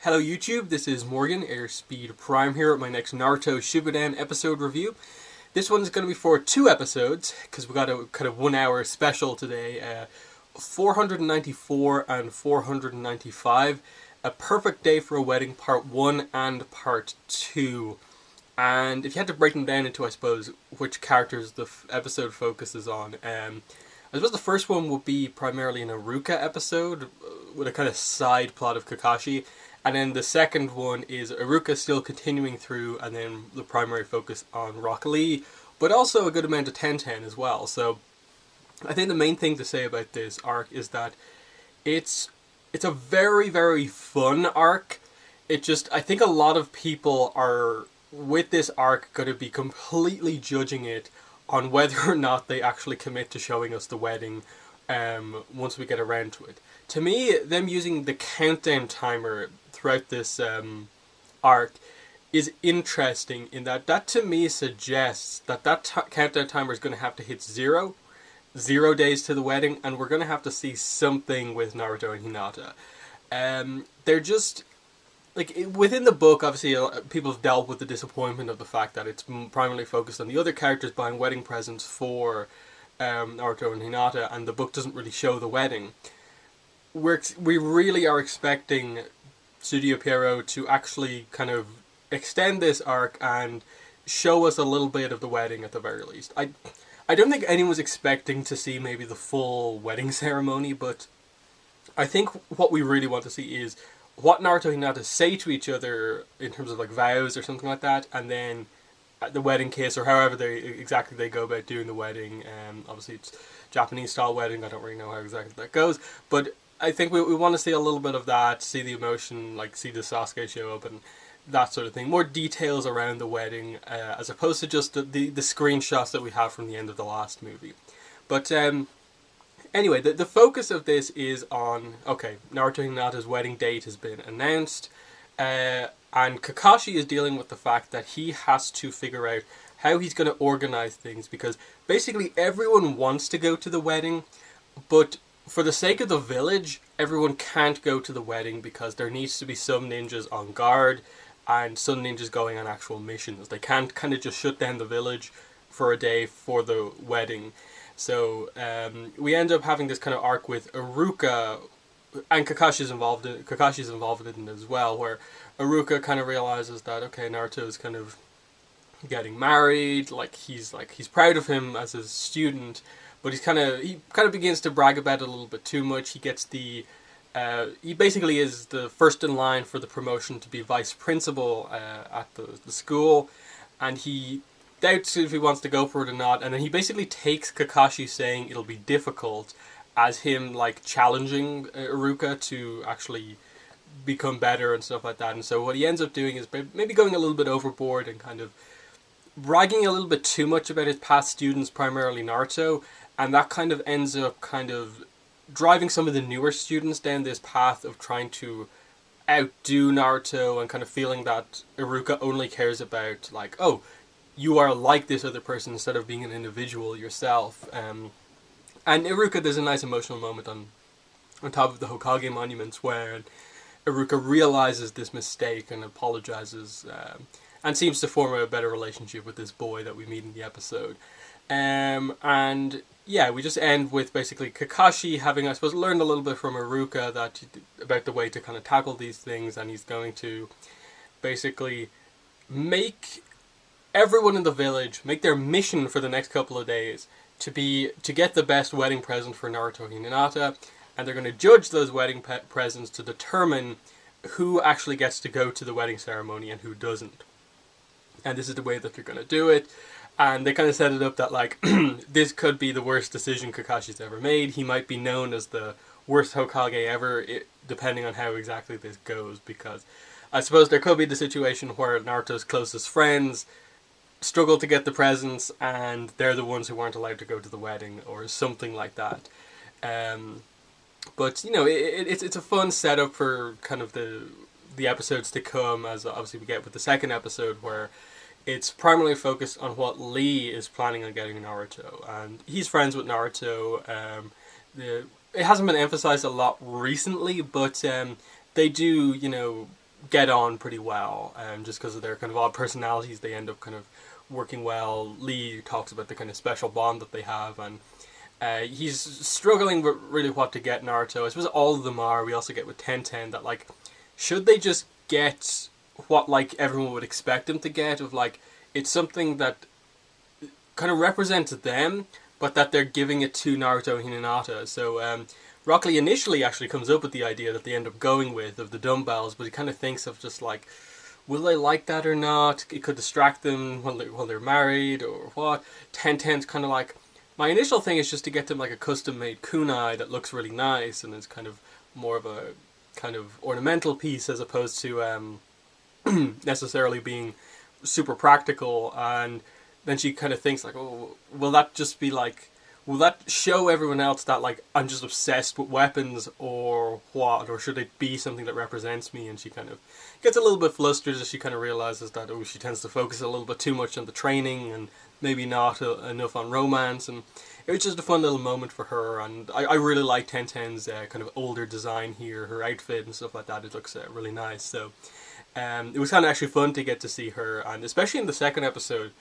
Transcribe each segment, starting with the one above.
Hello YouTube, this is Morgan, Airspeed Prime here at my next Naruto Shippuden episode review. This one's going to be for 2 episodes, because we got a kind of 1 hour special today. 494 and 495, A Perfect Day for a Wedding, Part 1 and Part 2. And if you had to break them down into, I suppose, which characters the episode focuses on, I suppose the first one would be primarily an Iruka episode, with a kind of side plot of Kakashi. And then the second one is Iruka still continuing through, and then the primary focus on Rock Lee, but also a good amount of Tenten as well. So I think the main thing to say about this arc is that it's a very, very fun arc. I think a lot of people are, with this arc, going to be completely judging it on whether or not they actually commit to showing us the wedding once we get around to it. To me, them using the countdown timer throughout this arc is interesting in that to me suggests that countdown timer is going to have to hit 0 days to the wedding, and we're going to have to see something with Naruto and Hinata. They're just, like, within the book, obviously, people have dealt with the disappointment of the fact that it's primarily focused on the other characters buying wedding presents for Naruto and Hinata, and the book doesn't really show the wedding. We really are expecting Studio Pierrot to actually kind of extend this arc and show us a little bit of the wedding at the very least. I don't think anyone's expecting to see maybe the full wedding ceremony, but I think what we really want to see is what Naruto and Hinata say to each other in terms of like vows or something like that, and then the wedding kiss, or however they go about doing the wedding. Obviously it's Japanese style wedding, I don't really know how exactly that goes, but I think we want to see a little bit of that, see the emotion, like see the Sasuke show up and that sort of thing. More details around the wedding, as opposed to just the screenshots that we have from the end of the last movie. But anyway, the focus of this is on, okay, Naruto and Hinata's wedding date has been announced, and Kakashi is dealing with the fact that he has to figure out how he's going to organize things, because basically everyone wants to go to the wedding, but for the sake of the village, everyone can't go to the wedding because there needs to be some ninjas on guard and some ninjas going on actual missions. They can't kind of just shut down the village for a day for the wedding. So we end up having this kind of arc with Iruka, and Kakashi's involved in it as well, where Iruka kind of realizes that, okay, Naruto is kind of getting married, he's proud of him as his student, but he kind of begins to brag about it a little bit too much. He gets he basically is the first in line for the promotion to be vice principal at the school, and he doubts if he wants to go for it or not, and then he basically takes Kakashi saying it'll be difficult as him like challenging Iruka to actually become better and stuff like that. And so what he ends up doing is maybe going a little bit overboard and kind of bragging a little bit too much about his past students, primarily Naruto, and that kind of ends up kind of driving some of the newer students down this path of trying to outdo Naruto and kind of feeling that Iruka only cares about, like, oh, you are like this other person instead of being an individual yourself. And Iruka, there's a nice emotional moment on top of the Hokage monuments where Iruka realizes this mistake and apologizes, and seems to form a better relationship with this boy that we meet in the episode. And yeah, we just end with basically Kakashi having, I suppose, learned a little bit from Iruka about the way to kind of tackle these things, and he's going to basically make everyone in the village make their mission for the next couple of days to get the best wedding present for Naruto and Hinata, and they're going to judge those wedding presents to determine who actually gets to go to the wedding ceremony and who doesn't. And this is the way that they're going to do it. And they kind of set it up that, like, this could be the worst decision Kakashi's ever made. He might be known as the worst Hokage ever, depending on how exactly this goes. Because I suppose there could be the situation where Naruto's closest friends struggle to get the presents, and they're the ones who weren't allowed to go to the wedding, or something like that. But, you know, it's a fun setup for kind of the episodes to come, as obviously we get with the second episode, where it's primarily focused on what Lee is planning on getting Naruto, and he's friends with Naruto. It hasn't been emphasized a lot recently, but they do, you know, get on pretty well, just because of their kind of odd personalities. They end up kind of working well. Lee talks about the kind of special bond that they have, and he's struggling with really what to get Naruto. I suppose all of them are. We also get with Tenten that, like, should they just get what, like, everyone would expect them to get, of, like, it's something that kind of represents them, but that they're giving it to Naruto and Hinata. So Rock Lee initially actually comes up with the idea that they end up going with, of the dumbbells, but he kind of thinks of just like, will they like that or not? It could distract them while they're married or what. Tenten's kind of like, my initial thing is just to get them like a custom made kunai that looks really nice and is kind of more of a kind of ornamental piece as opposed to necessarily being super practical. And then she kind of thinks like, oh, will that just be like, will that show everyone else that, like, I'm just obsessed with weapons or what? Or should it be something that represents me? And she kind of gets a little bit flustered as she kind of realizes that, oh, she tends to focus a little bit too much on the training and maybe not enough on romance. And it was just a fun little moment for her. And I really like Tenten's kind of older design here, her outfit and stuff like that. It looks really nice. So it was kind of actually fun to get to see her. And especially in the second episode,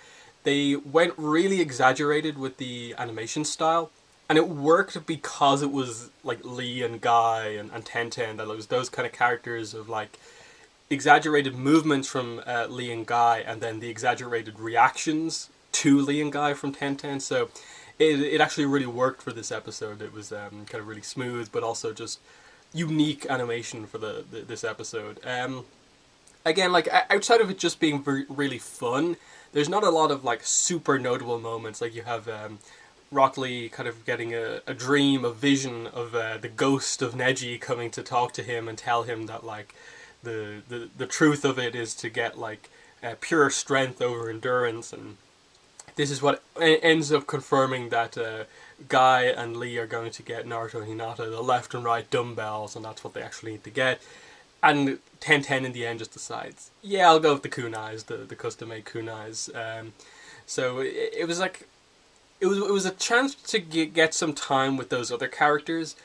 they went really exaggerated with the animation style, and it worked because it was like Lee and Guy and Tenten, that it was those kind of characters of like exaggerated movements from Lee and Guy, and then the exaggerated reactions to Lee and Guy from Tenten. So it actually really worked for this episode. It was kind of really smooth, but also just unique animation for this episode. Again, like, outside of it just being really fun, there's not a lot of like super notable moments. Like, you have Rock Lee kind of getting a dream, a vision of the ghost of Neji coming to talk to him and tell him that, like, the truth of it is to get like pure strength over endurance. And this is what ends up confirming that Guy and Lee are going to get Naruto and Hinata the left and right dumbbells, and that's what they actually need to get. And Tenten in the end just decides, yeah, I'll go with the kunais, the custom-made kunais. So it was like, it was a chance to get some time with those other characters,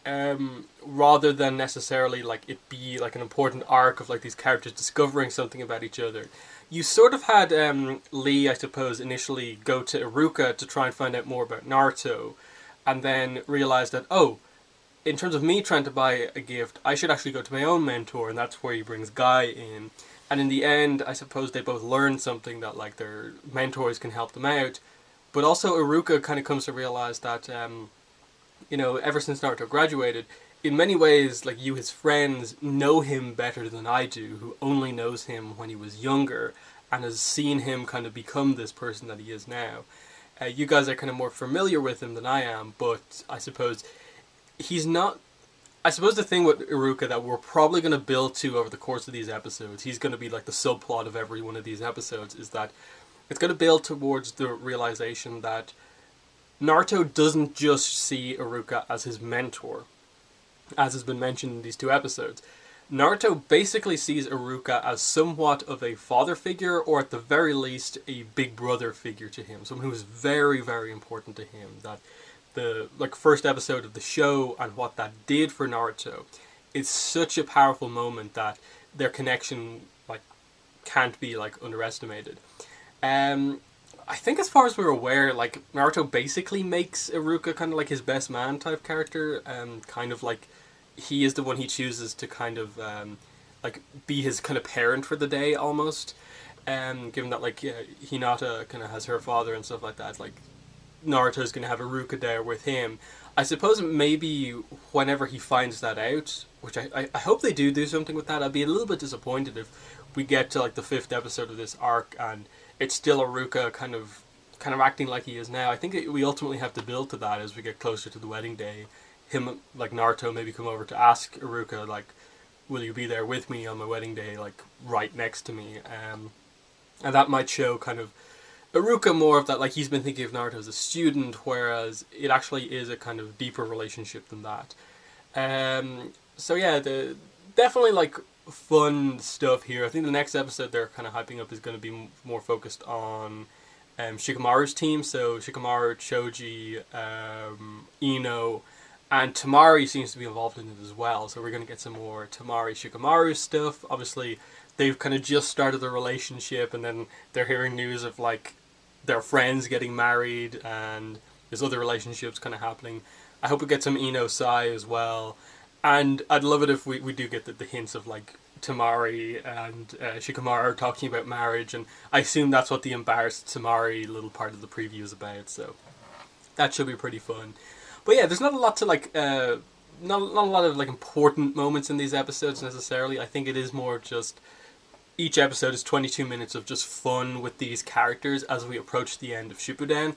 rather than necessarily like it be like an important arc of like these characters discovering something about each other. You sort of had Lee, I suppose, initially go to Iruka to try and find out more about Naruto, and then realize that, oh, in terms of me trying to buy a gift, I should actually go to my own mentor, and that's where he brings Guy in. And in the end, I suppose they both learn something, that like their mentors can help them out. But also Iruka kind of comes to realize that, you know, ever since Naruto graduated, in many ways, like, you, his friends, know him better than I do, who only knows him when he was younger, and has seen him kind of become this person that he is now. You guys are kind of more familiar with him than I am, but I suppose he's not. I suppose the thing with Iruka that we're probably going to build to over the course of these episodes, he's going to be like the subplot of every one of these episodes, is that it's going to build towards the realization that Naruto doesn't just see Iruka as his mentor, as has been mentioned in these two episodes. Naruto basically sees Iruka as somewhat of a father figure, or at the very least a big brother figure to him, someone who is very, very important to him. That the like first episode of the show and what that did for Naruto is such a powerful moment that their connection like can't be like underestimated. I think as far as we're aware, like, Naruto basically makes Iruka kind of like his best man type character, kind of like he is the one he chooses to kind of like be his kind of parent for the day almost. Given that like Hinata kind of has her father and stuff like that, like Naruto's going to have Iruka there with him. I suppose maybe whenever he finds that out, which I hope they do something with that. I'd be a little bit disappointed if we get to like the 5th episode of this arc and it's still Iruka kind of acting like he is now. I think we ultimately have to build to that as we get closer to the wedding day. Him, like Naruto, maybe come over to ask Iruka, like, will you be there with me on my wedding day, like, right next to me? And that might show kind of Iruka more of that, like, he's been thinking of Naruto as a student, whereas it actually is a kind of deeper relationship than that. So yeah, definitely like fun stuff here. I think the next episode they're kind of hyping up is going to be more focused on Shikamaru's team. So Shikamaru, Choji, Ino, And Tamari seems to be involved in it as well, so we're going to get some more Tamari Shikamaru stuff. Obviously, they've kind of just started the relationship, and then they're hearing news of like their friends getting married, and there's other relationships kind of happening. I hope we get some Ino Sai as well, and I'd love it if we do get the hints of like Tamari and Shikamaru talking about marriage, and I assume that's what the embarrassed Tamari little part of the preview is about, so that should be pretty fun. But yeah, there's not a lot to like, not a lot of like important moments in these episodes necessarily. I think it is more just each episode is 22 minutes of just fun with these characters as we approach the end of Shippuden.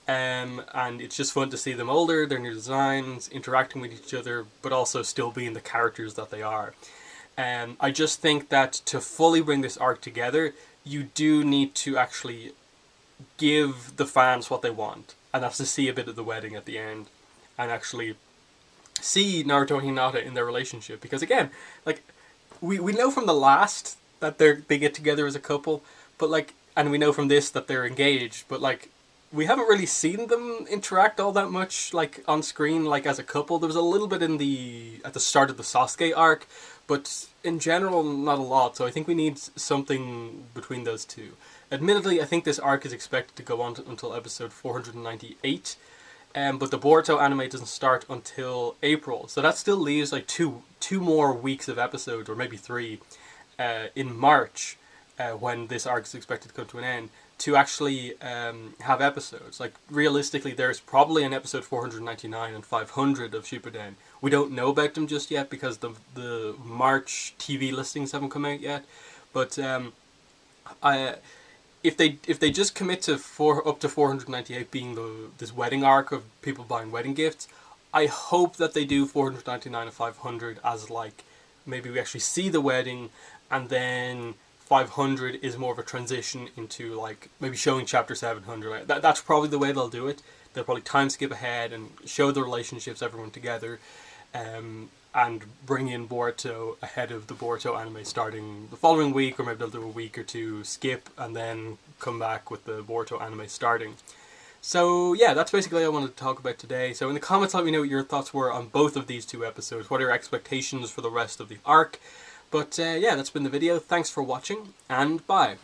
And it's just fun to see them older, their new designs, interacting with each other, but also still being the characters that they are. I just think that to fully bring this arc together, you do need to actually give the fans what they want. And that's to see a bit of the wedding at the end. And actually see Naruto and Hinata in their relationship. Because again, like, we know from the last that they get together as a couple, but like, and we know from this that they're engaged, but like, we haven't really seen them interact all that much, like, on screen, like, as a couple. There was a little bit at the start of the Sasuke arc, but in general, not a lot, so I think we need something between those two. Admittedly, I think this arc is expected to go on until episode 498, but the Boruto anime doesn't start until April, so that still leaves like two more weeks of episodes, or maybe 3, in March, when this arc is expected to come to an end, to actually have episodes. Like, realistically, there's probably an episode 499 and 500 of Shippuden. We don't know about them just yet because the March TV listings haven't come out yet, but if they just commit to up to 498 being this wedding arc of people buying wedding gifts, I hope that they do 499 and 500 as like, maybe we actually see the wedding, and then 500 is more of a transition into like maybe showing chapter 700. That's probably the way they'll do it. They'll probably time skip ahead and show the relationships, everyone together, and bring in Boruto ahead of the Boruto anime starting the following week, or maybe they'll do a week or two skip and then come back with the Boruto anime starting. So yeah, that's basically what I wanted to talk about today. So in the comments, let me know what your thoughts were on both of these 2 episodes. What are your expectations for the rest of the arc? But yeah, that's been the video. Thanks for watching, and bye.